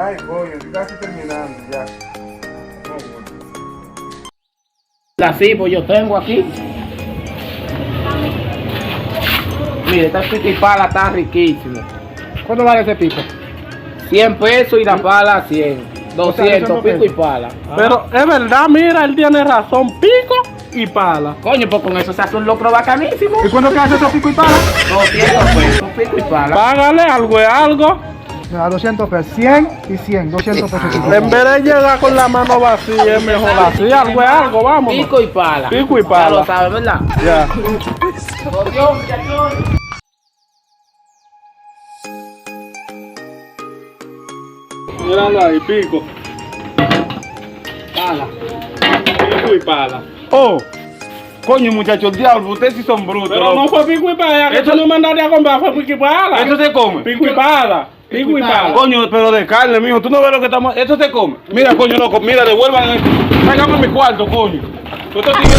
Ay, coño, estoy casi terminando ya. Así, pues yo tengo aquí. Mire, esta pico y pala está riquísimo. ¿Cuánto vale ese pico? 100 pesos y la pala 100. O sea, 200, eso no pico y pesa. pala. Pero es verdad, mira, él tiene razón. Pico y pala. Coño, pues con eso se hace un locro bacanísimo. ¿Y cuánto queda ese pico y pala? 200 pesos, pico y pala. Págale algo es algo. Mira, 200 pesos. 100 y 100. 200 pesos. En vez de llegar con la mano vacía, es mejor así. Algo es algo, vamos. Pico y pala. Pico y Ya pala. lo sabes, ¿verdad? Ya. Adiós, muchachos. Míralo ahí, pico. Pala. Pico y pala. Oh, coño, muchachos, diablo, ustedes sí son brutos. Pero no fue pico y pala, que Eso- tú no mandaste a comprar, fue pico y pala. Esto se come. Pico y pala. Pico y pala. Coño, pero de carne, mijo, tú no ves lo que estamos. Esto se come. Mira, coño, loco, mira, devuelvan esto. Sácame mi cuarto, coño. Esto tiene-